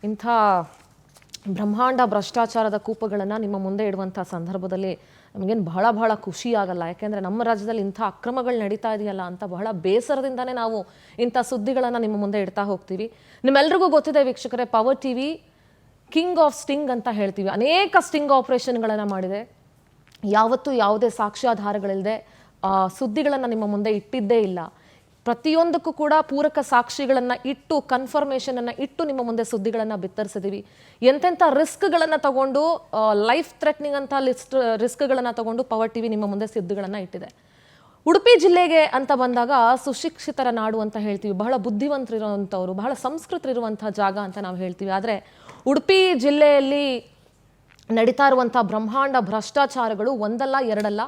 ಇಂಥ ಬ್ರಹ್ಮಾಂಡ ಭ್ರಷ್ಟಾಚಾರದ ಕೂಪಗಳನ್ನು ನಿಮ್ಮ ಮುಂದೆ ಇಡುವಂಥ ಸಂದರ್ಭದಲ್ಲಿ ನಮಗೇನು ಬಹಳ ಖುಷಿ ಆಗಲ್ಲ. ಯಾಕೆಂದರೆ ನಮ್ಮ ರಾಜ್ಯದಲ್ಲಿ ಇಂಥ ಅಕ್ರಮಗಳು ನಡೀತಾ ಇದೆಯಲ್ಲ ಅಂತ ಬಹಳ ಬೇಸರದಿಂದನೇ ನಾವು ಇಂಥ ಸುದ್ದಿಗಳನ್ನು ನಿಮ್ಮ ಮುಂದೆ ಇಡ್ತಾ ಹೋಗ್ತೀವಿ. ನಿಮ್ಮೆಲ್ರಿಗೂ ಗೊತ್ತಿದೆ ವೀಕ್ಷಕರೇ, power TV king of sting ಅಂತ ಹೇಳ್ತೀವಿ. ಅನೇಕ ಸ್ಟಿಂಗ್ ಆಪರೇಷನ್ಗಳನ್ನು ಮಾಡಿದೆ. ಯಾವತ್ತೂ ಯಾವುದೇ ಸಾಕ್ಷ್ಯಾಧಾರಗಳಿಲ್ಲದೆ ಸುದ್ದಿಗಳನ್ನು ನಿಮ್ಮ ಮುಂದೆ ಇಟ್ಟಿದ್ದೇ ಇಲ್ಲ. ಪ್ರತಿಯೊಂದಕ್ಕೂ ಕೂಡ ಪೂರಕ ಸಾಕ್ಷಿಗಳನ್ನು ಇಟ್ಟು, ಕನ್ಫರ್ಮೇಷನನ್ನು ಇಟ್ಟು ನಿಮ್ಮ ಮುಂದೆ ಸುದ್ದಿಗಳನ್ನು ಬಿತ್ತರಿಸಿದ್ದೀವಿ. ಎಂತೆಂಥ ರಿಸ್ಕ್ಗಳನ್ನು ತಗೊಂಡು, ಲೈಫ್ ಥ್ರೆಟ್ನಿಂಗ್ ಅಂತ ರಿಸ್ಕ್ಗಳನ್ನು ತಗೊಂಡು ಪವರ್ ಟಿವಿ ನಿಮ್ಮ ಮುಂದೆ ಸುದ್ದಿಗಳನ್ನು ಇಟ್ಟಿದೆ. ಉಡುಪಿ ಜಿಲ್ಲೆಗೆ ಅಂತ ಬಂದಾಗ ಸುಶಿಕ್ಷಿತರ ನಾಡು ಅಂತ ಹೇಳ್ತೀವಿ. ಬಹಳ ಬುದ್ಧಿವಂತರಿರುವಂಥವ್ರು, ಬಹಳ ಸಂಸ್ಕೃತರಿರುವಂಥ ಜಾಗ ಅಂತ ನಾವು ಹೇಳ್ತೀವಿ. ಆದರೆ ಉಡುಪಿ ಜಿಲ್ಲೆಯಲ್ಲಿ ನಡೀತಾ ಇರುವಂಥ ಬ್ರಹ್ಮಾಂಡ ಭ್ರಷ್ಟಾಚಾರಗಳು ಒಂದಲ್ಲ ಎರಡಲ್ಲ.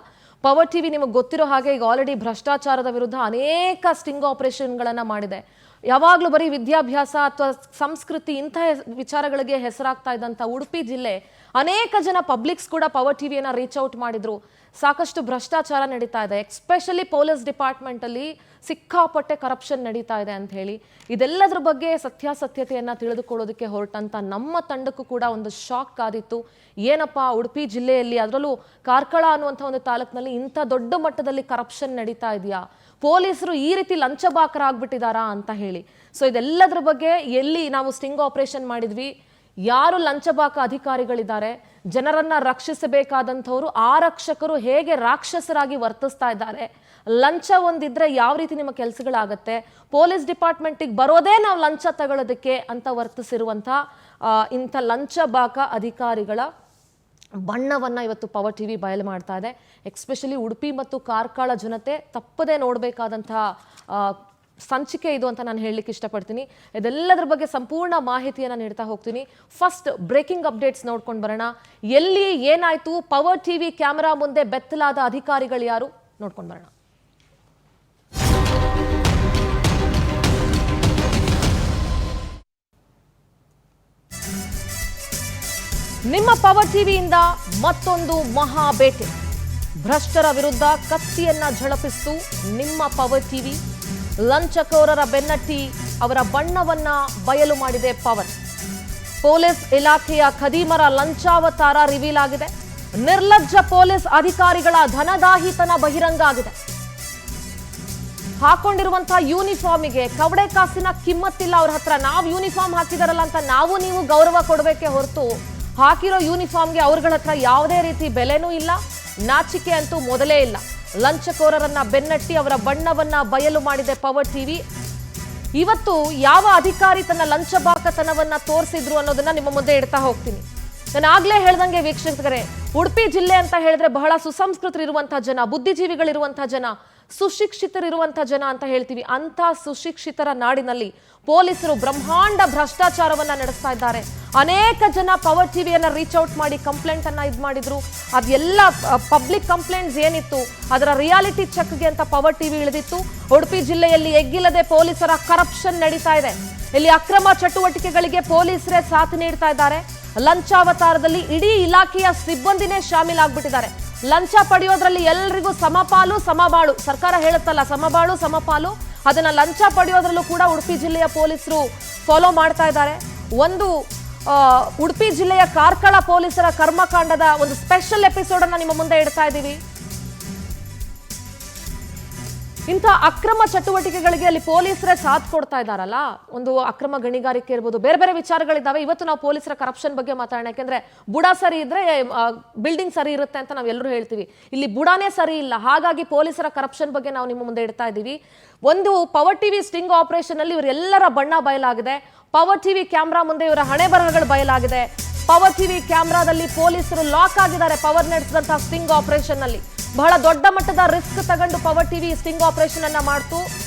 ಪವರ್ ಟಿವಿ ನಿಮಗೆ ಗೊತ್ತಿರೋ ಹಾಗೆ ಈಗ ಆಲ್ರೆಡಿ ಭ್ರಷ್ಟಾಚಾರದ ವಿರುದ್ಧ ಅನೇಕ ಸ್ಟಿಂಗ್ ಆಪರೇಷನ್ಗಳನ್ನು ಮಾಡಿದೆ. ಯಾವಾಗಲೂ ಬರೀ ವಿದ್ಯಾಭ್ಯಾಸ ಅಥವಾ ಸಂಸ್ಕೃತಿ ಇಂಥ ವಿಚಾರಗಳಿಗೆ ಹೆಸರಾಗ್ತಾ ಇದ್ದಂಥ ಉಡುಪಿ ಜಿಲ್ಲೆ, ಅನೇಕ ಜನ ಪಬ್ಲಿಕ್ಸ್ ಕೂಡ ಪವರ್ ಟಿವಿಯನ್ನು ರೀಚ್ ಔಟ್ ಮಾಡಿದ್ರು. ಸಾಕಷ್ಟು ಭ್ರಷ್ಟಾಚಾರ ನಡೀತಾ ಇದೆ. ಎಸ್ಪೆಷಲಿ ಪೊಲೀಸ್ ಡಿಪಾರ್ಟ್ಮೆಂಟಲ್ಲಿ ಸಿಕ್ಕಾಪಟ್ಟೆ ಕರಪ್ಷನ್ ನಡೀತಾ ಇದೆ ಅಂತ ಹೇಳಿ ಇದೆಲ್ಲದರ ಬಗ್ಗೆ ಸತ್ಯಾಸತ್ಯತೆಯನ್ನು ತಿಳಿದುಕೊಳ್ಳೋದಕ್ಕೆ ಹೊರಟಂಥ ನಮ್ಮ ತಂಡಕ್ಕೂ ಕೂಡ ಒಂದು ಶಾಕ್ ಆದಿತ್ತು. ಏನಪ್ಪ, ಉಡುಪಿ ಜಿಲ್ಲೆಯಲ್ಲಿ, ಅದರಲ್ಲೂ ಕಾರ್ಕಳ ಅನ್ನುವಂಥ ಒಂದು ತಾಲೂಕಿನಲ್ಲಿ ಇಂಥ ದೊಡ್ಡ ಮಟ್ಟದಲ್ಲಿ ಕರಪ್ಷನ್ ನಡೀತಾ ಇದೆಯಾ, ಪೊಲೀಸರು ಈ ರೀತಿ ಲಂಚಬಾಕರಾಗ್ಬಿಟ್ಟಿದಾರಾ ಅಂತ ಹೇಳಿ. ಸೊ ಇದೆಲ್ಲದರ ಬಗ್ಗೆ ಎಲ್ಲಿ ನಾವು ಸ್ಟಿಂಗ್ ಆಪರೇಷನ್ ಮಾಡಿದ್ವಿ, ಯಾರು ಲಂಚಬಾಕ ಅಧಿಕಾರಿಗಳಿದ್ದಾರೆ, ಜನರನ್ನ ರಕ್ಷಿಸಬೇಕಾದಂಥವ್ರು ಆರಕ್ಷಕರು ಹೇಗೆ ರಾಕ್ಷಸರಾಗಿ ವರ್ತಿಸ್ತಾ ಇದ್ದಾರೆ, ಲಂಚ ಒಂದಿದ್ರೆ ಯಾವ ರೀತಿ ನಿಮ್ಮ ಕೆಲಸಗಳಾಗತ್ತೆ, ಪೊಲೀಸ್ ಡಿಪಾರ್ಟ್ಮೆಂಟಿಗೆ ಬರೋದೇ ನಾವು ಲಂಚ ತಗೊಳ್ಳೋದಕ್ಕೆ ಅಂತ ವರ್ತಿಸಿರುವಂಥ ಇಂಥ ಲಂಚಬಾಕ ಅಧಿಕಾರಿಗಳ ಬಣ್ಣವನ್ನು ಇವತ್ತು ಪವರ್ ಟಿವಿ ಬಯಲು ಮಾಡ್ತಾ ಇದೆ. ಎಸ್ಪೆಷಲಿ ಉಡುಪಿ ಮತ್ತು ಕಾರ್ಕಳ ಜನತೆ ತಪ್ಪದೇ ನೋಡಬೇಕಾದಂಥ ಸಂಚಿಕೆ ಇದು ಅಂತ ನಾನು ಹೇಳಲಿಕ್ಕೆ ಇಷ್ಟಪಡ್ತೀನಿ. ಇದೆಲ್ಲದರ ಬಗ್ಗೆ ಸಂಪೂರ್ಣ ಮಾಹಿತಿಯನ್ನು ನೀಡ್ತಾ ಹೋಗ್ತೀನಿ. ಫಸ್ಟ್ ಬ್ರೇಕಿಂಗ್ ಅಪ್ಡೇಟ್ಸ್ ನೋಡ್ಕೊಂಡು ಬರೋಣ. ಎಲ್ಲಿ ಏನಾಯ್ತು, ಪವರ್ ಟಿವಿ ಕ್ಯಾಮೆರಾ ಮುಂದೆ ಬೆತ್ತಲಾದ ಅಧಿಕಾರಿಗಳು ಯಾರು ನೋಡ್ಕೊಂಡು ಬರೋಣ. ನಿಮ್ಮ ಪವರ್ ಟಿವಿಯಿಂದ ಮತ್ತೊಂದು ಮಹಾ ಬೇಟೆ. ಭ್ರಷ್ಟರ ವಿರುದ್ಧ ಕತ್ತಿಯನ್ನ ಝಳಪಿಸಿತು ನಿಮ್ಮ ಪವರ್ ಟಿವಿ. ಲಂಚಕೋರರ ಬೆನ್ನಟ್ಟಿ ಅವರ ಬಣ್ಣವನ್ನ ಬಯಲು ಮಾಡಿದೆ ಪವರ್. ಪೊಲೀಸ್ ಇಲಾಖೆಯ ಖದೀಮರ ಲಂಚಾವತಾರ ರಿವೀಲ್ ಆಗಿದೆ. ನಿರ್ಲಜ್ಜ ಪೊಲೀಸ್ ಅಧಿಕಾರಿಗಳ ಧನದಾಹಿತನ ಬಹಿರಂಗ ಆಗಿದೆ. ಹಾಕೊಂಡಿರುವಂತಹ ಯೂನಿಫಾರ್ಮಿಗೆ ಕವಡೆ ಕಾಸಿನ ಕಿಮ್ಮತ್ತಿಲ್ಲ ಅವ್ರ ಹತ್ರ. ನಾವು ಯೂನಿಫಾರ್ಮ್ ಹಾಕಿದಾರಲ್ಲ ಅಂತ ನಾವು ನೀವು ಗೌರವ ಕೊಡಬೇಕೆ ಹೊರತು, ಹಾಕಿರೋ ಯೂನಿಫಾರ್ಮ್ಗೆ ಅವ್ರಗಳ ಹತ್ರ ಯಾವುದೇ ರೀತಿ ಬೆಲೆನೂ ಇಲ್ಲ, ನಾಚಿಕೆ ಅಂತೂ ಮೊದಲೇ ಇಲ್ಲ. ಲಂಚಕೋರರನ್ನ ಬೆನ್ನಟ್ಟಿ ಅವರ ಬಣ್ಣವನ್ನ ಬಯಲು ಮಾಡಿದೆ ಪವರ್ ಟಿವಿ. ಇವತ್ತು ಯಾವ ಅಧಿಕಾರಿ ತನ್ನ ಲಂಚಬಾಕತನವನ್ನ ತೋರಿಸಿದ್ರು ಅನ್ನೋದನ್ನ ನಿಮ್ಮ ಮುಂದೆ ಇಡ್ತಾ ಹೋಗ್ತೀನಿ. ನಾನು ಆಗ್ಲೇ ಹೇಳ್ದಂಗೆ ವೀಕ್ಷಕರೇ, ಉಡುಪಿ ಜಿಲ್ಲೆ ಅಂತ ಹೇಳಿದ್ರೆ ಬಹಳ ಸುಸಂಸ್ಕೃತರಿರುವಂತಹ ಜನ, ಬುದ್ಧಿಜೀವಿಗಳಿರುವಂತಹ ಜನ, ಸುಶಿಕ್ಷಿತರಿರುವಂತಹ ಜನ ಅಂತ ಹೇಳ್ತೀವಿ. ಅಂಥ ಸುಶಿಕ್ಷಿತರ ನಾಡಿನಲ್ಲಿ ಪೊಲೀಸರು ಬ್ರಹ್ಮಾಂಡ ಭ್ರಷ್ಟಾಚಾರವನ್ನ ನಡೆಸ್ತಾ ಇದ್ದಾರೆ. ಅನೇಕ ಜನ ಪವರ್ ಟಿವಿಯನ್ನ ರೀಚ್ ಔಟ್ ಮಾಡಿ ಕಂಪ್ಲೇಂಟ್ ಅನ್ನ ಇದು ಮಾಡಿದ್ರು. ಅದೆಲ್ಲ ಪಬ್ಲಿಕ್ ಕಂಪ್ಲೇಂಟ್ಸ್ ಏನಿತ್ತು ಅದರ ರಿಯಾಲಿಟಿ ಚೆಕ್ಗೆ ಅಂತ ಪವರ್ ಟಿವಿ ಇಳಿದಿತ್ತು. ಉಡುಪಿ ಜಿಲ್ಲೆಯಲ್ಲಿ ಎಗ್ಗಿಲ್ಲದೆ ಪೊಲೀಸರ ಕರಪ್ಷನ್ ನಡೀತಾ ಇದೆ. ಇಲ್ಲಿ ಅಕ್ರಮ ಚಟುವಟಿಕೆಗಳಿಗೆ ಪೊಲೀಸರೇ ಸಾಥ್ ನೀಡ್ತಾ ಇದ್ದಾರೆ. ಲಂಚಾವತಾರದಲ್ಲಿ ಇಡೀ ಇಲಾಖೆಯ ಸಿಬ್ಬಂದಿನೇ ಶಾಮೀಲಾಗ್ಬಿಟ್ಟಿದ್ದಾರೆ. ಲಂಚ ಪಡೆಯೋದ್ರಲ್ಲಿ ಎಲ್ರಿಗೂ ಸಮಪಾಲು ಸಮಬಾಳು. ಸರ್ಕಾರ ಹೇಳುತ್ತಲ್ಲ ಸಮಬಾಳು ಸಮಪಾಲು, ಅದನ್ನ ಲಂಚ ಪಡೆಯೋದ್ರಲ್ಲೂ ಕೂಡ ಉಡುಪಿ ಜಿಲ್ಲೆಯ ಪೊಲೀಸರು ಫಾಲೋ ಮಾಡ್ತಾ ಇದ್ದಾರೆ. ಒಂದು ಉಡುಪಿ ಜಿಲ್ಲೆಯ ಕಾರ್ಕಳ ಪೊಲೀಸರ ಕರ್ಮಕಾಂಡದ ಒಂದು ಸ್ಪೆಷಲ್ ಎಪಿಸೋಡ್ ಅನ್ನ ನಿಮ್ಮ ಮುಂದೆ ಇಡ್ತಾ ಇದ್ದೀವಿ. ಇಂಥ ಅಕ್ರಮ ಚಟುವಟಿಕೆಗಳಿಗೆ ಅಲ್ಲಿ ಪೊಲೀಸರೇ ಸಾಥ್ ಕೊಡ್ತಾ ಇದ್ದಾರಲ್ಲ, ಒಂದು ಅಕ್ರಮ ಗಣಿಗಾರಿಕೆ ಇರ್ಬೋದು, ಬೇರೆ ಬೇರೆ ವಿಚಾರಗಳಿದ್ದಾವೆ. ಇವತ್ತು ನಾವು ಪೊಲೀಸರ ಕರಪ್ಷನ್ ಬಗ್ಗೆ ಮಾತಾಡೋಣ. ಯಾಕೆಂದ್ರೆ ಬುಡ ಸರಿ ಇದ್ರೆ ಬಿಲ್ಡಿಂಗ್ ಸರಿ ಇರುತ್ತೆ ಅಂತ ನಾವೆಲ್ಲರೂ ಹೇಳ್ತೀವಿ. ಇಲ್ಲಿ ಬುಡಾನೇ ಸರಿ ಇಲ್ಲ, ಹಾಗಾಗಿ ಪೊಲೀಸರ ಕರಪ್ಷನ್ ಬಗ್ಗೆ ನಾವು ನಿಮ್ಮ ಮುಂದೆ ಇಡ್ತಾ ಇದ್ದೀವಿ. ಒಂದು ಪವರ್ ಟಿವಿ ಸ್ಟಿಂಗ್ ಆಪರೇಷನ್ ಅಲ್ಲಿ ಇವರೆಲ್ಲರ ಬಣ್ಣ ಬಯಲಾಗಿದೆ. ಪವರ್ ಟಿವಿ ಕ್ಯಾಮ್ರಾ ಮುಂದೆ ಇವರ ಹಣೆ ಬರಹಗಳು ಬಯಲಾಗಿದೆ. ಪವರ್ ಟಿವಿ ಕ್ಯಾಮ್ರಾದಲ್ಲಿ ಪೊಲೀಸರು ಲಾಕ್ ಆಗಿದ್ದಾರೆ. ಪವರ್ ನಡೆಸಿದಂತಹ ಸ್ಟಿಂಗ್ ಆಪರೇಷನ್ ನಲ್ಲಿ ಬಹಳ ದೊಡ್ಡ ಮಟ್ಟದ ರಿಸ್ಕ್ ತಗೊಂಡು ಪವರ್ ಟಿವಿ ಸ್ಟಿಂಗ್ ಆಪರೇಷನ್ ಅನ್ನ ಮಾಡ್ತು.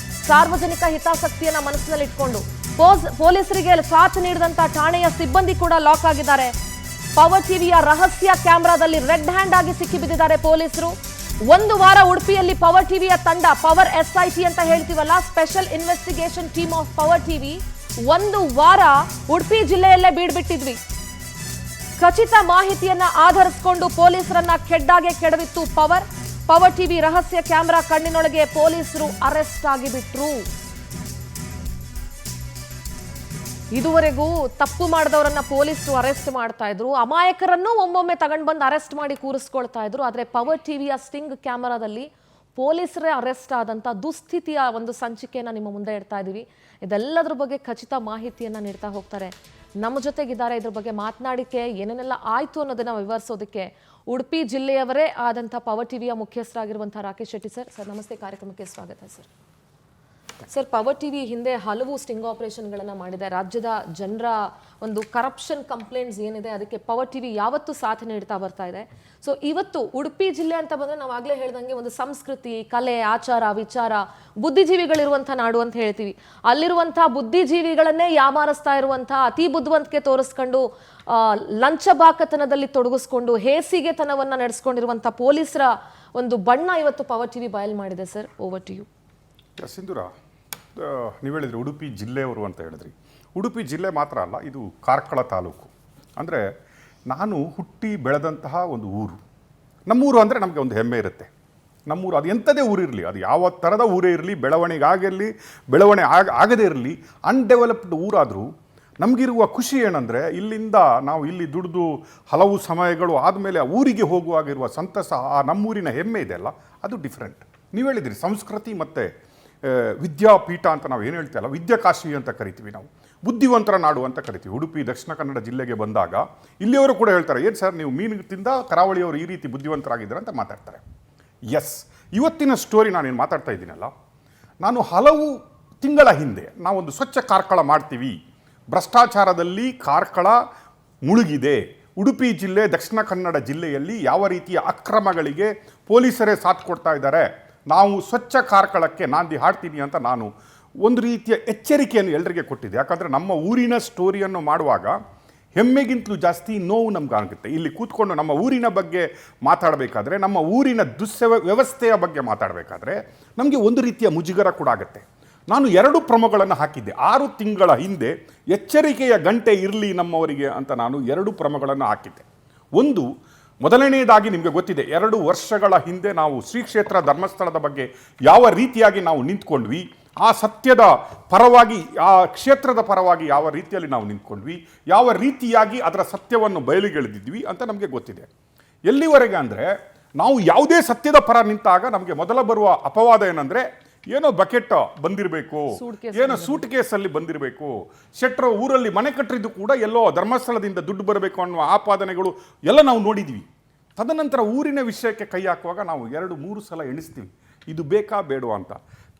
ಸಾರ್ವಜನಿಕ ಹಿತಾಸಕ್ತಿಯನ್ನ ಮನಸ್ಸಿನಲ್ಲಿ ಇಟ್ಕೊಂಡು ಪೊಲೀಸರಿಗೆ ಸಾಥ್ ನೀಡಿದಂತ ಠಾಣೆಯ ಸಿಬ್ಬಂದಿ ಕೂಡ ಲಾಕ್ ಆಗಿದ್ದಾರೆ. ಪವರ್ ಟಿವಿಯ ರಹಸ್ಯ ಕ್ಯಾಮ್ರಾದಲ್ಲಿ ರೆಡ್ ಹ್ಯಾಂಡ್ ಆಗಿ ಸಿಕ್ಕಿ ಬಿದ್ದಿದ್ದಾರೆ ಪೊಲೀಸರು. ಒಂದು ವಾರ ಉಡುಪಿಯಲ್ಲಿ ಪವರ್ ಟಿವಿಯ ತಂಡ, ಪವರ್ SIT ಅಂತ ಹೇಳ್ತೀವಲ್ಲ, special investigation team of power TV, ಒಂದು ವಾರ ಉಡುಪಿ ಜಿಲ್ಲೆಯಲ್ಲೇ ಬೀಡ್ಬಿಟ್ಟಿದ್ವಿ. ಖಚಿತ ಮಾಹಿತಿಯನ್ನ ಆಧರಿಸಿಕೊಂಡು ಪೊಲೀಸರನ್ನ ಕೆಡ್ಡಾಗೆ ಕೆಡವಿತ್ತು ಪವರ್ ಟಿವಿ ರಹಸ್ಯ ಕ್ಯಾಮೆರಾ ಕಣ್ಣಿನೊಳಗೆ ಪೊಲೀಸರು ಅರೆಸ್ಟ್ ಆಗಿಬಿಟ್ರು. ಇದುವರೆಗೂ ತಪ್ಪು ಮಾಡಿದವರನ್ನ ಪೊಲೀಸರು ಅರೆಸ್ಟ್ ಮಾಡ್ತಾ ಇದ್ರು, ಅಮಾಯಕರನ್ನು ಒಮ್ಮೊಮ್ಮೆ ತಗೊಂಡು ಬಂದು ಅರೆಸ್ಟ್ ಮಾಡಿ ಕೂರಿಸ್ಕೊಳ್ತಾ ಇದ್ರು. ಆದರೆ ಪವರ್ ಟಿವಿಯ ಸ್ಟಿಂಗ್ ಕ್ಯಾಮರಾದಲ್ಲಿ ಪೊಲೀಸರೇ ಅರೆಸ್ಟ್ ಆದಂಥ ದುಸ್ಥಿತಿಯ ಒಂದು ಸಂಚಿಕೆಯನ್ನು ನಿಮ್ಮ ಮುಂದೆ ಇಡ್ತಾ ಇದ್ದೀವಿ. ಇದೆಲ್ಲದ್ರ ಬಗ್ಗೆ ಖಚಿತ ಮಾಹಿತಿಯನ್ನು ನೀಡ್ತಾ ಹೋಗ್ತಾರೆ. ನಮ್ಮ ಜೊತೆಗಿದ್ದಾರೆ ಇದ್ರ ಬಗ್ಗೆ ಮಾತನಾಡಿಕೆ ಏನೇನೆಲ್ಲ ಆಯಿತು ಅನ್ನೋದನ್ನು ವಿವರಿಸೋದಕ್ಕೆ ಉಡುಪಿ ಜಿಲ್ಲೆಯವರೇ ಆದಂಥ ಪವರ್ ಟಿವಿಯ ಮುಖ್ಯಸ್ಥರಾಗಿರುವಂಥ ರಾಕೇಶ್ ಶೆಟ್ಟಿ ಸರ್. ಸರ್ ನಮಸ್ತೆ, ಕಾರ್ಯಕ್ರಮಕ್ಕೆ ಸ್ವಾಗತ ಸರ್. ಸರ್, ಪವರ್ ಟಿವಿ ಹಿಂದೆ ಹಲವು ಸ್ಟಿಂಗ್ ಆಪರೇಷನ್ಗಳನ್ನು ಮಾಡಿದೆ. ರಾಜ್ಯದ ಜನರ ಒಂದು ಕರಪ್ಷನ್ ಕಂಪ್ಲೇಂಟ್ಸ್ ಏನಿದೆ ಅದಕ್ಕೆ ಪವರ್ ಟಿವಿ ಯಾವತ್ತೂ ಸಾಥ್ ನೀಡ್ತಾ ಬರ್ತಾ ಇದೆ. ಸೊ ಇವತ್ತು ಉಡುಪಿ ಜಿಲ್ಲೆ ಅಂತ ಬಂದರೆ ನಾವು ಆಗಲೇ ಹೇಳ್ದಂಗೆ ಒಂದು ಸಂಸ್ಕೃತಿ, ಕಲೆ, ಆಚಾರ, ವಿಚಾರ, ಬುದ್ಧಿಜೀವಿಗಳಿರುವಂಥ ನಾಡು ಅಂತ ಹೇಳ್ತೀವಿ. ಅಲ್ಲಿರುವಂಥ ಬುದ್ಧಿಜೀವಿಗಳನ್ನೇ ಯಾಮಾರಿಸ್ತಾ ಇರುವಂಥ, ಅತಿ ಬುದ್ಧಿವಂತಿಕೆ ತೋರಿಸ್ಕೊಂಡು ಲಂಚ ಬಾಕತನದಲ್ಲಿ ತೊಡಗಿಸ್ಕೊಂಡು ಹೇಸಿಗೆತನವನ್ನು ನಡೆಸ್ಕೊಂಡಿರುವಂಥ ಪೊಲೀಸರ ಒಂದು ಬಣ್ಣ ಇವತ್ತು ಪವರ್ ಟಿವಿ ಬಯಲು ಮಾಡಿದೆ. Sir, over to you. Sindhura, ನೀವು ಹೇಳಿದ್ರಿ ಉಡುಪಿ ಜಿಲ್ಲೆಯವರು ಅಂತ ಹೇಳಿದ್ರಿ. ಉಡುಪಿ ಜಿಲ್ಲೆ ಮಾತ್ರ ಅಲ್ಲ, ಇದು ಕಾರ್ಕಳ ತಾಲೂಕು. ಅಂದರೆ ನಾನು ಹುಟ್ಟಿ ಬೆಳೆದಂತಹ ಒಂದು ಊರು. ನಮ್ಮೂರು ಅಂದರೆ ನಮಗೆ ಒಂದು ಹೆಮ್ಮೆ ಇರುತ್ತೆ. ನಮ್ಮೂರು ಅದು ಎಂಥದೇ ಊರಿರಲಿ, ಅದು ಯಾವ ಥರದ ಊರೇ ಇರಲಿ, ಬೆಳವಣಿಗೆ ಆಗದೇ ಇರಲಿ, ಅನ್ಡೆವಲಪ್ಡ್ ಊರಾದರೂ ನಮಗಿರುವ ಖುಷಿ ಏನಂದರೆ ಇಲ್ಲಿಂದ ನಾವು ಇಲ್ಲಿ ದುಡಿದು ಹಲವು ಸಮಯಗಳು ಆದಮೇಲೆ ಊರಿಗೆ ಹೋಗುವಾಗಿರುವ ಸಂತಸ, ಆ ನಮ್ಮೂರಿನ ಹೆಮ್ಮೆ ಇದೆಯಲ್ಲ, ಅದು ಡಿಫ್ರೆಂಟ್. ನೀವು ಹೇಳಿದ್ರಿ ಸಂಸ್ಕೃತಿ ಮತ್ತು ವಿದ್ಯಾಪೀಠ ಅಂತ ನಾವು ಏನು ಹೇಳ್ತೀವಲ್ಲ, ವಿದ್ಯಾಕಾಶಿ ಅಂತ ಕರಿತೀವಿ, ನಾವು ಬುದ್ಧಿವಂತರ ನಾಡು ಅಂತ ಕರಿತೀವಿ. ಉಡುಪಿ ದಕ್ಷಿಣ ಕನ್ನಡ ಜಿಲ್ಲೆಗೆ ಬಂದಾಗ ಇಲ್ಲಿಯವರು ಕೂಡ ಹೇಳ್ತಾರೆ, ಏನು ಸರ್ ನೀವು ಮೀನು ತಿಂದ ಕರಾವಳಿಯವರು ಈ ರೀತಿ ಬುದ್ಧಿವಂತರಾಗಿದ್ದಾರೆ ಅಂತ ಮಾತಾಡ್ತಾರೆ. ಎಸ್, ಇವತ್ತಿನ ಸ್ಟೋರಿ ನಾನೇನು ಮಾತಾಡ್ತಾ ಇದ್ದೀನಲ್ಲ, ನಾನು ಹಲವು ತಿಂಗಳ ಹಿಂದೆ ನಾವೊಂದು ಸ್ವಚ್ಛ ಕಾರ್ಕಳ ಮಾಡ್ತೀವಿ, ಭ್ರಷ್ಟಾಚಾರದಲ್ಲಿ ಕಾರ್ಕಳ ಮುಳುಗಿದೆ, ಉಡುಪಿ ಜಿಲ್ಲೆ ದಕ್ಷಿಣ ಕನ್ನಡ ಜಿಲ್ಲೆಯಲ್ಲಿ ಯಾವ ರೀತಿಯ ಅಕ್ರಮಗಳಿಗೆ ಪೊಲೀಸರೇ ಸಾಥ್ ಕೊಡ್ತಾ ಇದ್ದಾರೆ, ನಾವು ಸ್ವಚ್ಛ ಕಾರ್ಕಳಕ್ಕೆ ನಾಂದಿ ಹಾಡ್ತೀನಿ ಅಂತ ನಾನು ಒಂದು ರೀತಿಯ ಎಚ್ಚರಿಕೆಯನ್ನು ಎಲ್ಲರಿಗೆ ಕೊಟ್ಟಿದ್ದೆ. ಯಾಕಂದರೆ ನಮ್ಮ ಊರಿನ ಸ್ಟೋರಿಯನ್ನು ಮಾಡುವಾಗ ಹೆಮ್ಮೆಗಿಂತಲೂ ಜಾಸ್ತಿ ನೋವು ನಮಗಾಗುತ್ತೆ. ಇಲ್ಲಿ ಕೂತ್ಕೊಂಡು ನಮ್ಮ ಊರಿನ ಬಗ್ಗೆ ಮಾತಾಡಬೇಕಾದ್ರೆ, ನಮ್ಮ ಊರಿನ ವ್ಯವಸ್ಥೆಯ ಬಗ್ಗೆ ಮಾತಾಡಬೇಕಾದ್ರೆ ನಮಗೆ ಒಂದು ರೀತಿಯ ಮುಜುಗರ ಕೂಡ ಆಗುತ್ತೆ. ನಾನು 2 ಪ್ರಮಗಳನ್ನು ಹಾಕಿದ್ದೆ 6 ತಿಂಗಳ ಹಿಂದೆ. ಎಚ್ಚರಿಕೆಯ ಗಂಟೆ ಇರಲಿ ನಮ್ಮವರಿಗೆ ಅಂತ ನಾನು 2 ಪ್ರಮಗಳನ್ನು ಹಾಕಿದ್ದೆ. ಒಂದು, ಮೊದಲನೆಯದಾಗಿ ನಿಮಗೆ ಗೊತ್ತಿದೆ, 2 ವರ್ಷಗಳ ಹಿಂದೆ ನಾವು ಶ್ರೀ ಕ್ಷೇತ್ರ ಧರ್ಮಸ್ಥಳದ ಬಗ್ಗೆ ಯಾವ ರೀತಿಯಾಗಿ ನಾವು ನಿಂತ್ಕೊಂಡ್ವಿ, ಆ ಸತ್ಯದ ಪರವಾಗಿ, ಆ ಕ್ಷೇತ್ರದ ಪರವಾಗಿ ಯಾವ ರೀತಿಯಲ್ಲಿ ನಾವು ನಿಂತ್ಕೊಂಡ್ವಿ, ಯಾವ ರೀತಿಯಾಗಿ ಅದರ ಸತ್ಯವನ್ನು ಬಯಲಿಗೆಳೆದಿದ್ವಿ ಅಂತ ನಮಗೆ ಗೊತ್ತಿದೆ. ಎಲ್ಲಿವರೆಗೆ ಅಂದರೆ, ನಾವು ಯಾವುದೇ ಸತ್ಯದ ಪರ ನಿಂತಾಗ ನಮಗೆ ಮೊದಲ ಬರುವ ಅಪವಾದ ಏನಂದರೆ, ಏನೋ ಬಕೆಟ್ ಬಂದಿರಬೇಕು, ಏನೋ ಸೂಟ್ ಕೇಸಲ್ಲಿ ಬಂದಿರಬೇಕು, ಶೆಟ್ರು ಊರಲ್ಲಿ ಮನೆ ಕಟ್ಟಿದ್ದು ಕೂಡ ಎಲ್ಲೋ ಧರ್ಮಸ್ಥಳದಿಂದ ದುಡ್ಡು ಬರಬೇಕು ಅನ್ನುವ ಆಪಾದನೆಗಳು ಎಲ್ಲ ನಾವು ನೋಡಿದ್ವಿ. ತದನಂತರ ಊರಿನ ವಿಷಯಕ್ಕೆ ಕೈ ಹಾಕುವಾಗ ನಾವು 2-3 ಸಲ ಎಣಿಸ್ತೀವಿ, ಇದು ಬೇಕಾ ಬೇಡವಾ ಅಂತ.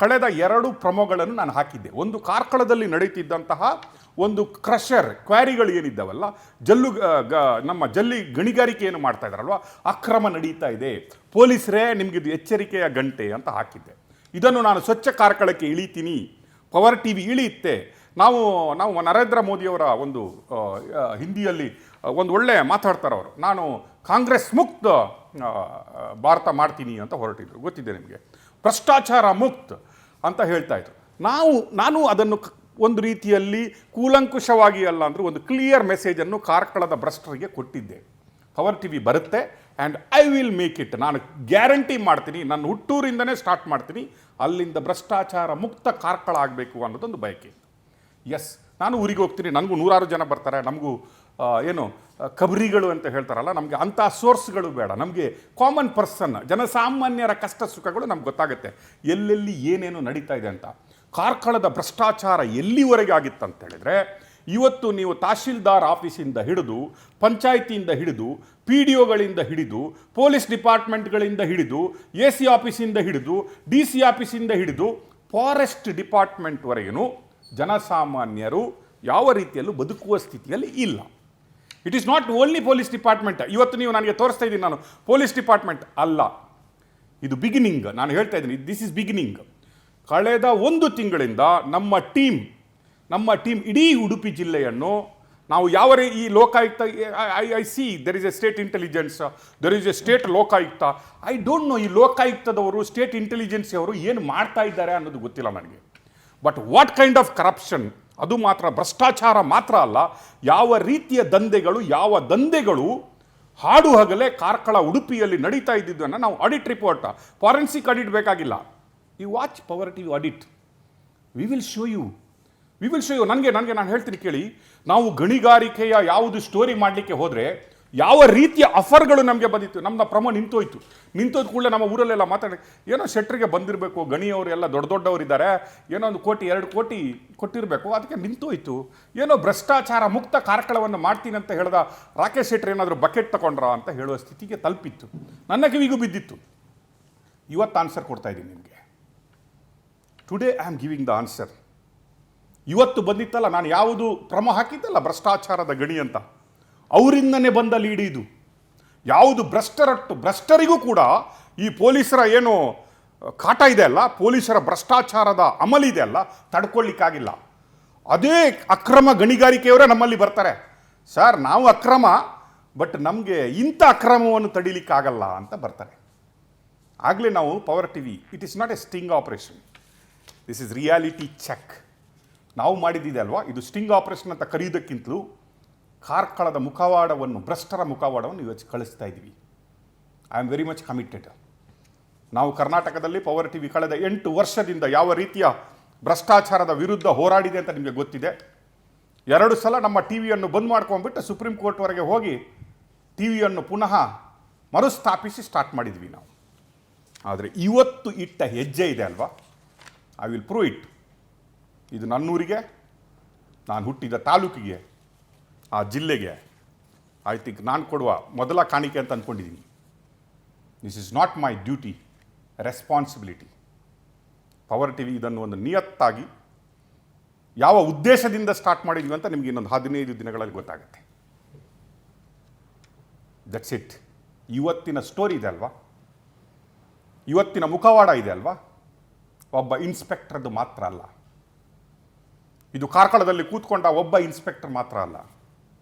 ಕಳೆದ 2 ಪ್ರಮೋಗಳನ್ನು ನಾನು ಹಾಕಿದ್ದೆ. ಒಂದು, ಕಾರ್ಕಳದಲ್ಲಿ ನಡೀತಿದ್ದಂತಹ ಒಂದು ಕ್ರಷರ್ ಕ್ವಾರಿಗಳು ಏನಿದ್ದಾವಲ್ಲ, ನಮ್ಮ ಜಲ್ಲಿ ಗಣಿಗಾರಿಕೆಯನ್ನು ಮಾಡ್ತಾ ಇದ್ದಾರಲ್ವ, ಅಕ್ರಮ ನಡೀತಾ ಇದೆ, ಪೊಲೀಸರೇ ನಿಮಗಿದು ಎಚ್ಚರಿಕೆಯ ಗಂಟೆ ಅಂತ ಹಾಕಿದ್ದೆ. ಇದನ್ನು ನಾನು ಸ್ವಚ್ಛ ಕಾರ್ಕಳಕ್ಕೆ ಇಳಿತೀನಿ, ಪವರ್ ಟಿವಿ ಇಳಿಯುತ್ತೆ. ನಾವು ನರೇಂದ್ರ ಮೋದಿಯವರ ಒಂದು ಹಿಂದಿಯಲ್ಲಿ ಒಂದು ಒಳ್ಳೆ ಮಾತಾಡ್ತಾರೆ ಅವರು, ನಾನು ಕಾಂಗ್ರೆಸ್ ಮುಕ್ತ ಭಾರತ ಮಾಡ್ತೀನಿ ಅಂತ ಹೊರಟಿದ್ರು, ಗೊತ್ತಿದೆ ನಿಮಗೆ, ಭ್ರಷ್ಟಾಚಾರ ಮುಕ್ತ ಅಂತ ಹೇಳ್ತಾ ಇದ್ರು. ನಾನು ಅದನ್ನು ಒಂದು ರೀತಿಯಲ್ಲಿ ಕೂಲಂಕುಷವಾಗಿ ಅಲ್ಲ ಅಂದರೂ ಒಂದು ಕ್ಲಿಯರ್ ಮೆಸೇಜನ್ನು ಕಾರ್ಕಳದ ಭ್ರಷ್ಟರಿಗೆ ಕೊಟ್ಟಿದ್ದೆ. ಪವರ್ ಟಿವಿ ಬರುತ್ತೆ and I will make it, ನಾನು ಗ್ಯಾರಂಟಿ ಮಾಡ್ತೀನಿ, ನನ್ನ ಹುಟ್ಟೂರಿಂದನೇ ಸ್ಟಾರ್ಟ್ ಮಾಡ್ತೀನಿ, ಅಲ್ಲಿಂದ ಭ್ರಷ್ಟಾಚಾರ ಮುಕ್ತ ಕಾರ್ಕಳ ಆಗಬೇಕು ಅನ್ನೋದೊಂದು ಬಯಕೆ. ಎಸ್, ನಾನು ಊರಿಗೆ ಹೋಗ್ತೀನಿ, ನನಗೂ 100 ಜನ ಬರ್ತಾರೆ, ನಮಗೂ ಏನು ಕಬರಿಗಳು ಅಂತ ಹೇಳ್ತಾರಲ್ಲ, ನಮಗೆ ಅಂಥ ಸೋರ್ಸ್ಗಳು ಬೇಡ, ನಮಗೆ ಕಾಮನ್ ಪರ್ಸನ್, ಜನಸಾಮಾನ್ಯರ ಕಷ್ಟ ಸುಖಗಳು ನಮ್ಗೆ ಗೊತ್ತಾಗುತ್ತೆ, ಎಲ್ಲೆಲ್ಲಿ ಏನೇನು ನಡೀತಾ ಇದೆ ಅಂತ. ಕಾರ್ಕಳದ ಭ್ರಷ್ಟಾಚಾರ ಎಲ್ಲಿವರೆಗೆ ಆಗಿತ್ತಂತ ಹೇಳಿದರೆ, ಇವತ್ತು ನೀವು ತಹಶೀಲ್ದಾರ್ ಆಫೀಸಿಂದ ಹಿಡಿದು, ಪಂಚಾಯಿತಿಯಿಂದ ಹಿಡಿದು, ಪಿ ಡಿ ಒಗಳಿಂದ ಹಿಡಿದು, ಪೊಲೀಸ್ ಡಿಪಾರ್ಟ್ಮೆಂಟ್ಗಳಿಂದ ಹಿಡಿದು, ಎ ಸಿ ಆಫೀಸಿಂದ ಹಿಡಿದು, ಡಿ ಸಿ ಆಫೀಸಿಂದ ಹಿಡಿದು, ಫಾರೆಸ್ಟ್ ಡಿಪಾರ್ಟ್ಮೆಂಟ್ವರೆಗೂ ಜನಸಾಮಾನ್ಯರು ಯಾವ ರೀತಿಯಲ್ಲೂ ಬದುಕುವ ಸ್ಥಿತಿಯಲ್ಲಿ ಇಲ್ಲ. It is not only police department. ಇವತ್ತು ನೀವು ನನಗೆ ತೋರಿಸ್ತಾ ಇದ್ದೀನಿ, ನಾನು ಪೊಲೀಸ್ ಡಿಪಾರ್ಟ್ಮೆಂಟ್ ಅಲ್ಲ, ಇದು ಬಿಗಿನಿಂಗ್. ನಾನು ಹೇಳ್ತಾ ಇದ್ದೀನಿ, ದಿಸ್ ಇಸ್ ಬಿಗಿನಿಂಗ್. ಕಳೆದ 1 ತಿಂಗಳಿಂದ ನಮ್ಮ ಟೀಮ್ ಇಡೀ ಉಡುಪಿ ಜಿಲ್ಲೆಯನ್ನು ನಾವು ಯಾವ ಈ Lokayukta, I see there is A state intelligence, there is A state Lokayukta. I don't know ಈ ಲೋಕಾಯುಕ್ತದವರು, ಸ್ಟೇಟ್ ಇಂಟೆಲಿಜೆನ್ಸಿ ಅವರು ಏನು ಮಾಡ್ತಾ ಇದ್ದಾರೆ ಅನ್ನೋದು ಗೊತ್ತಿಲ್ಲ ನನಗೆ. But what kind of corruption, ಅದು ಮಾತ್ರ ಭ್ರಷ್ಟಾಚಾರ ಮಾತ್ರ ಅಲ್ಲ, ಯಾವ ರೀತಿಯ ದಂಧೆಗಳು ಹಾಡು ಹಗಲೇ ಕಾರ್ಕಳ ಉಡುಪಿಯಲ್ಲಿ ನಡೀತಾ ಇದ್ದಿದ್ದನ್ನು ನಾವು ಆಡಿಟ್ ರಿಪೋರ್ಟ್, ಫಾರೆನ್ಸಿಕ್ ಆಡಿಟ್ ಬೇಕಾಗಿಲ್ಲ, you watch power TV audit, we will show you we will show you. ನನಗೆ ನಾನು ಹೇಳ್ತೀನಿ ಕೇಳಿ, ನಾವು ಗಣಿಗಾರಿಕೆಯ ಯಾವುದು ಸ್ಟೋರಿ ಮಾಡಲಿಕ್ಕೆ ಹೋದರೆ ಯಾವ ರೀತಿಯ ಆಫರ್ಗಳು ನಮಗೆ ಬಂದಿತ್ತು. ನಮ್ಮ ಪ್ರಮ ನಿಂತೋದ ಕೂಡಲೇ ನಮ್ಮ ಊರಲ್ಲೆಲ್ಲ ಮಾತಾಡಿ, ಏನೋ ಶೆಟ್ರಿಗೆ ಬಂದಿರಬೇಕು, ಗಣಿಯವರು ಎಲ್ಲ ದೊಡ್ಡವರಿದ್ದಾರೆ, ಏನೋ 1 ಕೋಟಿ 2 ಕೋಟಿ ಕೊಟ್ಟಿರಬೇಕು, ಅದಕ್ಕೆ ನಿಂತೋಯ್ತು. ಏನೋ ಭ್ರಷ್ಟಾಚಾರ ಮುಕ್ತ ಕಾರ್ಕಳವನ್ನು ಮಾಡ್ತೀನಿ ಅಂತ ಹೇಳ್ದ ರಾಕೇಶ್ ಶೆಟ್ಟಿ ಏನಾದರೂ ಬಕೆಟ್ ತಗೊಂಡ್ರ ಅಂತ ಹೇಳುವ ಸ್ಥಿತಿಗೆ ತಲುಪಿತ್ತು. ನನ್ನ ಕಿವಿಗೂ ಬಿದ್ದಿತ್ತು. ಇವತ್ತು ಆನ್ಸರ್ ಕೊಡ್ತಾ ಇದ್ದೀನಿ ನಿಮಗೆ. Today I am giving the answer. ಇವತ್ತು ಬಂದಿತ್ತಲ್ಲ, ನಾನು ಯಾವುದು ಕ್ರಮ ಹಾಕಿದ್ದಲ್ಲ ಭ್ರಷ್ಟಾಚಾರದ ಗಣಿ ಅಂತ, ಅವರಿಂದನೇ ಬಂದ ಲೀಡ್ ಇದು. ಯಾವುದು ಭ್ರಷ್ಟರಿಗೂ ಕೂಡ ಈ ಪೊಲೀಸರ ಏನು ಕಾಟ ಇದೆ ಅಲ್ಲ, ಪೊಲೀಸರ ಭ್ರಷ್ಟಾಚಾರದ ಅಮಲಿದೆ ಅಲ್ಲ, ತಡ್ಕೊಳ್ಳಿಕ್ಕಾಗಿಲ್ಲ. ಅದೇ ಅಕ್ರಮ ಗಣಿಗಾರಿಕೆಯವರೇ ನಮ್ಮಲ್ಲಿ ಬರ್ತಾರೆ, ಸರ್ ನಾವು ಅಕ್ರಮ, ಬಟ್ ನಮಗೆ ಇಂಥ ಅಕ್ರಮವನ್ನು ತಡೀಲಿಕ್ಕಾಗಲ್ಲ ಅಂತ ಬರ್ತಾರೆ. ಆಗಲೇ ನಾವು Power TV, it is not a sting operation, this is reality check. ನಾವು ಮಾಡಿದ್ದಿದೆ ಅಲ್ವಾ, ಇದು ಸ್ಟಿಂಗ್ ಆಪರೇಷನ್ ಅಂತ ಕರೆಯೋದಕ್ಕಿಂತಲೂ ಕಾರ್ಕಳದ ಮುಖವಾಡವನ್ನು, ಭ್ರಷ್ಟರ ಮುಖವಾಡವನ್ನು ಇವತ್ತು ಕಳಿಸ್ತಾ ಇದ್ದೀವಿ. I am very much committed. ನಾವು ಕರ್ನಾಟಕದಲ್ಲಿ ಪವರ್ ಟಿವಿ ಕಳೆದ 8 ವರ್ಷದಿಂದ ಯಾವ ರೀತಿಯ ಭ್ರಷ್ಟಾಚಾರದ ವಿರುದ್ಧ ಹೋರಾಡಿದೆ ಅಂತ ನಿಮಗೆ ಗೊತ್ತಿದೆ. 2 ಸಲ ನಮ್ಮ ಟಿವಿಯನ್ನು ಬಂದ್ ಮಾಡ್ಕೊಂಡ್ಬಿಟ್ಟು ಸುಪ್ರೀಂ ಕೋರ್ಟ್ವರೆಗೆ ಹೋಗಿ ಟಿವಿಯನ್ನು ಪುನಃ ಮರುಸ್ಥಾಪಿಸಿ ಸ್ಟಾರ್ಟ್ ಮಾಡಿದ್ವಿ ನಾವು. ಆದರೆ ಇವತ್ತು ಇಟ್ಟ ಹೆಜ್ಜೆ ಇದೆ ಅಲ್ವಾ, ಐ ವಿಲ್ ಪ್ರೂವ್ ಇಟ್. ಇದು ನನ್ನೂರಿಗೆ, ನಾನು ಹುಟ್ಟಿದ ತಾಲೂಕಿಗೆ, ಆ ಜಿಲ್ಲೆಗೆ ಐ ಥಿಂಕ್ ನಾನು ಕೊಡುವ ಮೊದಲ ಕಾಣಿಕೆ ಅಂತ ಅಂದ್ಕೊಂಡಿದ್ದೀನಿ. This is not my duty, responsibility. Power TV ಇದನ್ನು ಒಂದು ನಿಯತ್ತಾಗಿ ಯಾವ ಉದ್ದೇಶದಿಂದ ಸ್ಟಾರ್ಟ್ ಮಾಡಿದ್ವಿ ಅಂತ ನಿಮಗೆ ಇನ್ನೊಂದು 15 ದಿನಗಳಲ್ಲಿ ಗೊತ್ತಾಗುತ್ತೆ. That's it. ಇವತ್ತಿನ ಸ್ಟೋರಿ ಇದೆ ಅಲ್ವಾ, ಇವತ್ತಿನ ಮುಖವಾಡ ಇದೆ ಅಲ್ವಾ, ಒಬ್ಬ ಇನ್ಸ್ಪೆಕ್ಟರ್ದು ಮಾತ್ರ ಅಲ್ಲ. ಇದು ಕಾರ್ಕಳದಲ್ಲಿ ಕೂತ್ಕೊಂಡ ಒಬ್ಬ ಇನ್ಸ್ಪೆಕ್ಟರ್ ಮಾತ್ರ ಅಲ್ಲ,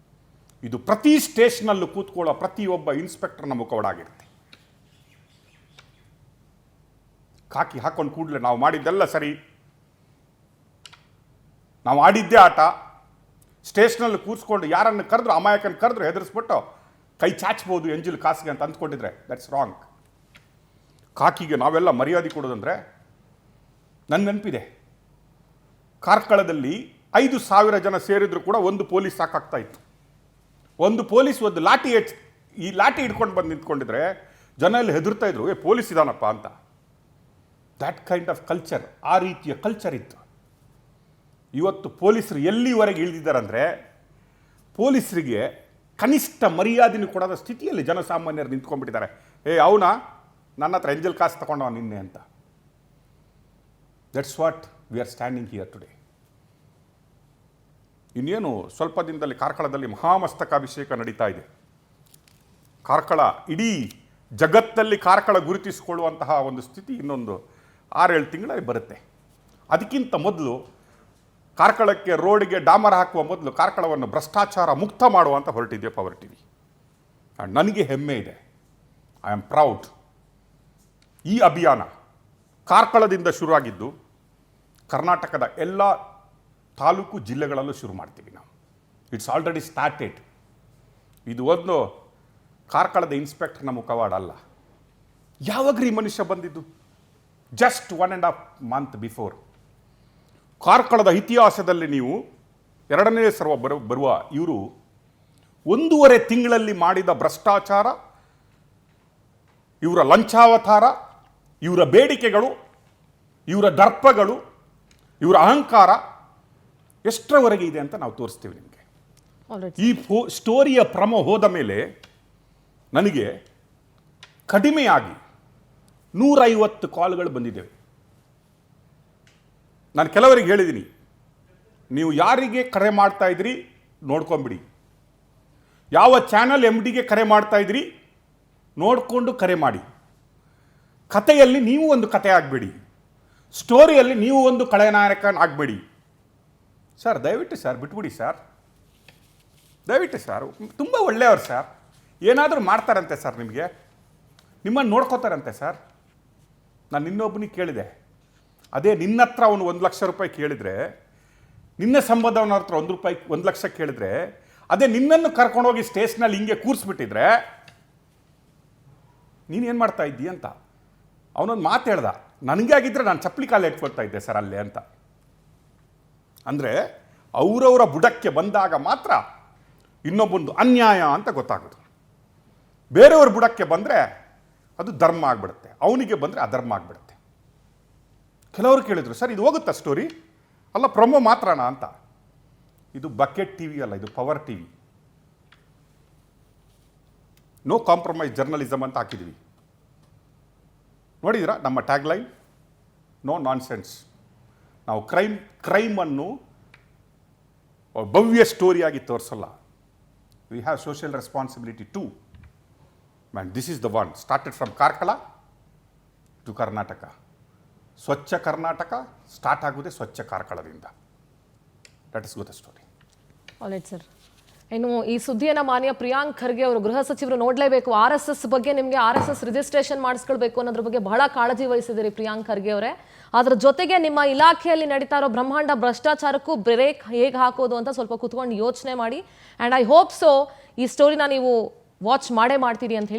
ಇದು ಪ್ರತಿ ಸ್ಟೇಷನಲ್ಲೂ ಕೂತ್ಕೊಳ್ಳೋ ಪ್ರತಿಯೊಬ್ಬ ಇನ್ಸ್ಪೆಕ್ಟರ್ನ ಮುಖವಾಡ ಆಗಿರುತ್ತೆ. ಕಾಕಿ ಹಾಕೊಂಡು ಕೂಡಲೇ ನಾವು ಮಾಡಿದ್ದೆಲ್ಲ ಸರಿ, ನಾವು ಆಡಿದ್ದೇ ಆಟ. ಸ್ಟೇಷನಲ್ಲಿ ಕೂರಿಸ್ಕೊಂಡು ಯಾರನ್ನು ಕರೆದ್ರು, ಅಮಾಯಕನ ಕರೆದ್ರು ಹೆದರಿಸ್ಬಿಟ್ಟು ಕೈ ಚಾಚ್ಬೋದು ಎಂಜಿಲ್ ಕಾಸಿಗೆ ಅಂತ ಅಂದ್ಕೊಂಡಿದ್ರೆ ದಟ್ಸ್ ರಾಂಗ್. ಕಾಕಿಗೆ ನಾವೆಲ್ಲ ಮರ್ಯಾದೆ ಕೊಡೋದಂದ್ರೆ, ನನ್ನ ನೆನಪಿದೆ, ಕಾರ್ಕಳದಲ್ಲಿ 5,000 ಜನ ಸೇರಿದ್ರು ಕೂಡ ಒಂದು ಪೊಲೀಸ್ ಸಾಕಾಗ್ತಾ ಇತ್ತು. ಒಂದು ಪೊಲೀಸ್ ಒಂದು ಈ ಲಾಠಿ ಹಿಡ್ಕೊಂಡು ಬಂದು ನಿಂತ್ಕೊಂಡಿದ್ರೆ ಜನ ಎಲ್ಲ ಹೆದರ್ತಾ ಇದ್ರು, ಪೊಲೀಸ್ ಇದಾನಪ್ಪ ಅಂತ. ದ್ಯಾಟ್ ಕೈಂಡ್ ಆಫ್ ಕಲ್ಚರ್, ಆ ರೀತಿಯ ಕಲ್ಚರ್ ಇತ್ತು. ಇವತ್ತು ಪೊಲೀಸರು ಎಲ್ಲಿವರೆಗೆ ಇಳಿದಿದ್ದಾರಂದರೆ, ಪೊಲೀಸರಿಗೆ ಕನಿಷ್ಠ ಮರ್ಯಾದೆನೂ ಕೊಡೋದ ಸ್ಥಿತಿಯಲ್ಲಿ ಜನಸಾಮಾನ್ಯರು ನಿಂತ್ಕೊಂಡ್ಬಿಟ್ಟಿದ್ದಾರೆ. ಅವನ ನನ್ನ ಹತ್ರ ಎಂಜಲ್ ಕಾಸು ತಗೊಂಡವ ನಿನ್ನೆ ಅಂತ. That's what we are standing here today. ಇನ್ನೇನು ಸ್ವಲ್ಪ ದಿನದಲ್ಲಿ ಕಾರ್ಕಳದಲ್ಲಿ ಮಹಾಮಸ್ತಕಾಭಿಷೇಕ ನಡೀತಾ ಇದೆ. ಕಾರ್ಕಳ ಇಡೀ ಜಗತ್ತಲ್ಲಿ ಕಾರ್ಕಳ ಗುರುತಿಸಿಕೊಳ್ಳುವಂತಹ ಒಂದು ಸ್ಥಿತಿ ಇನ್ನೊಂದು 6-7 ತಿಂಗಳಲ್ಲಿ ಬರುತ್ತೆ. ಅದಕ್ಕಿಂತ ಮೊದಲು ಕಾರ್ಕಳಕ್ಕೆ ರೋಡ್ಗೆ ಡಾಮರ್ ಹಾಕುವ ಮೊದಲು ಕಾರ್ಕಳವನ್ನು ಭ್ರಷ್ಟಾಚಾರ ಮುಕ್ತ ಮಾಡುವಂತ ಹೊರಟಿದೆ ಪವರ್ ಟಿವಿ. ಆ್ಯಂಡ್ ನನಗೆ ಹೆಮ್ಮೆ ಇದೆ, ಐ ಆಮ್ ಪ್ರೌಡ್. ಈ ಅಭಿಯಾನ ಕಾರ್ಕಳದಿಂದ ಶುರುವಾಗಿದ್ದು ಕರ್ನಾಟಕದ ಎಲ್ಲ ತಾಲೂಕು ಜಿಲ್ಲೆಗಳಲ್ಲೂ ಶುರು ಮಾಡ್ತೀವಿ ನಾವು. It's already started. ಇದು ಒಂದು ಕಾರ್ಕಳದ ಇನ್ಸ್ಪೆಕ್ಟರ್ನ ಮುಖವಾಡ ಅಲ್ಲ. ಯಾವಾಗ್ರಿ ಮನುಷ್ಯ ಬಂದಿದ್ದು? Just 1.5 month before. ಕಾರ್ಕಳದ ಇತಿಹಾಸದಲ್ಲಿ ನೀವು 2ನೇ ಸರ್ವ ಬರುವ ಇವರು 1.5 ತಿಂಗಳಲ್ಲಿ ಮಾಡಿದ ಭ್ರಷ್ಟಾಚಾರ, ಇವರ ಲಂಚಾವತಾರ, ಇವರ ಬೇಡಿಕೆಗಳು, ಇವರ ದರ್ಪಗಳು, ಇವರ ಅಹಂಕಾರ ಎಷ್ಟರವರೆಗೆ ಇದೆ ಅಂತ ನಾವು ತೋರಿಸ್ತೀವಿ ನಿಮಗೆ. ಈ ಸ್ಟೋರಿಯ ಪ್ರಮ ಹೋದ ಮೇಲೆ ನನಗೆ ಕಡಿಮೆಯಾಗಿ 150 ಕಾಲ್ಗಳು ಬಂದಿದ್ದೇವೆ. ನಾನು ಕೆಲವರಿಗೆ ಹೇಳಿದ್ದೀನಿ, ನೀವು ಯಾರಿಗೆ ಕರೆ ಮಾಡ್ತಾ ಇದ್ರಿ ನೋಡ್ಕೊಂಬಿಡಿ, ಯಾವ ಚಾನಲ್ MDಗೆ ಕರೆ ಮಾಡ್ತಾ ಇದ್ರಿ ನೋಡಿಕೊಂಡು ಕರೆ ಮಾಡಿ. ಕಥೆಯಲ್ಲಿ ನೀವು ಒಂದು ಕಥೆ ಆಗಬೇಡಿ, ಸ್ಟೋರಿಯಲ್ಲಿ ನೀವು ಒಂದು ಖಳನಾಯಕನಾಗಬೇಡಿ. ಸರ್ ದಯವಿಟ್ಟು ಸರ್ ಬಿಟ್ಬಿಡಿ ಸರ್, ದಯವಿಟ್ಟು ಸರ್. ತುಂಬ ಒಳ್ಳೆಯವರು ಸರ್, ಏನಾದರೂ ಮಾಡ್ತಾರಂತೆ ಸರ್, ನಿಮ್ಮನ್ನು ನೋಡ್ಕೋತಾರಂತೆ ಸರ್. ನಾನು ಇನ್ನೊಬ್ಬನಿಗೆ ಕೇಳಿದೆ, ಅದೇ ನಿನ್ನ ಹತ್ರ ಅವನು 1 ಲಕ್ಷ ರೂಪಾಯಿ ಕೇಳಿದರೆ, ನಿನ್ನ ಸಂಬಂಧವನ ಹತ್ರ 1 ಲಕ್ಷ ಕೇಳಿದ್ರೆ, ಅದೇ ನಿನ್ನನ್ನು ಕರ್ಕೊಂಡೋಗಿ ಸ್ಟೇಷನಲ್ಲಿ ಹಿಂಗೆ ಕೂರಿಸ್ಬಿಟ್ಟಿದ್ರೆ ನೀನೇನು ಮಾಡ್ತಾ ಇದ್ದೀಯ ಅಂತ ಅವನೊಂದು ಮಾತು ಹೇಳ್ದ. ನನಗೆ ಆಗಿದ್ರೆ ನಾನು ಚಪ್ಪಲಿ ಕಾಲ ಇಟ್ಕೊಳ್ತಾ ಇದ್ದೆ ಸರ್ ಅಲ್ಲೇ ಅಂತ. ಅಂದರೆ ಅವರವರ ಬುಡಕ್ಕೆ ಬಂದಾಗ ಮಾತ್ರ ಇನ್ನೊಬ್ಬೊಂದು ಅನ್ಯಾಯ ಅಂತ ಗೊತ್ತಾಗೋದು. ಬೇರೆಯವ್ರ ಬುಡಕ್ಕೆ ಬಂದರೆ ಅದು ಧರ್ಮ ಆಗಿಬಿಡುತ್ತೆ, ಅವನಿಗೆ ಬಂದರೆ ಅಧರ್ಮ ಆಗಿಬಿಡುತ್ತೆ. ಕೆಲವರು ಕೇಳಿದ್ರು, ಸರ್ ಇದು ಹೋಗುತ್ತಾ ಸ್ಟೋರಿ, ಅಲ್ಲ ಪ್ರೊಮೋ ಮಾತ್ರನಾ ಅಂತ. ಇದು ಬಕೆಟ್ ಟಿ ವಿ ಅಲ್ಲ, ಇದು power T V. No compromise journalism ಅಂತ ಹಾಕಿದ್ವಿ. ನೋಡಿದಿರಾ ನಮ್ಮ ಟ್ಯಾಗ್ಲೈನ್, ನೋ ನಾನ್ಸೆನ್ಸ್. ನಾವು ಕ್ರೈಮನ್ನು ಭವ್ಯ ಸ್ಟೋರಿಯಾಗಿ ತೋರಿಸಲ್ಲ. We have social responsibility too. Man, this is the one started from Karkala to Karnataka. Swachh Karnataka start ಆಗುವುದೇ ಸ್ವಚ್ಛ ಕಾರ್ಕಳದಿಂದ. That is the story. Alright sir. ಇನ್ನು ಈ ಸುದ್ದಿಯನ್ನು ಮಾನ್ಯ ಪ್ರಿಯಾಂಕ್ ಖರ್ಗೆ ಅವರು ಗೃಹ ಸಚಿವರು ನೋಡಲೇಬೇಕು. RSS ಬಗ್ಗೆ ನಿಮಗೆ RSS ರಿಜಿಸ್ಟ್ರೇಷನ್ ಮಾಡಿಸ್ಕೊಳ್ಬೇಕು ಅನ್ನೋದ್ರ ಬಗ್ಗೆ ಬಹಳ ಕಾಳಜಿ ವಹಿಸಿದಿರಿ ಪ್ರಿಯಾಂಕ್ ಖರ್ಗೆ ಅವರೇ. ಅದ್ರ ಜೊತೆಗೆ ನಿಮ್ಮ ಇಲಾಖೆಯಲ್ಲಿ ನಡೀತಾ ಇರೋ ಬ್ರಹ್ಮಾಂಡ ಭ್ರಷ್ಟಾಚಾರಕ್ಕೂ ಬ್ರೇಕ್ ಹೇಗೆ ಹಾಕೋದು ಅಂತ ಸ್ವಲ್ಪ ಕುತ್ಕೊಂಡು ಯೋಚನೆ ಮಾಡಿ. ಆ್ಯಂಡ್ ಐ ಹೋಪ್ ಸೊ ಈ ಸ್ಟೋರಿನ ನೀವು ವಾಚ್ ಮಾಡೇ ಮಾಡ್ತೀರಿ ಅಂತ ಹೇಳಿ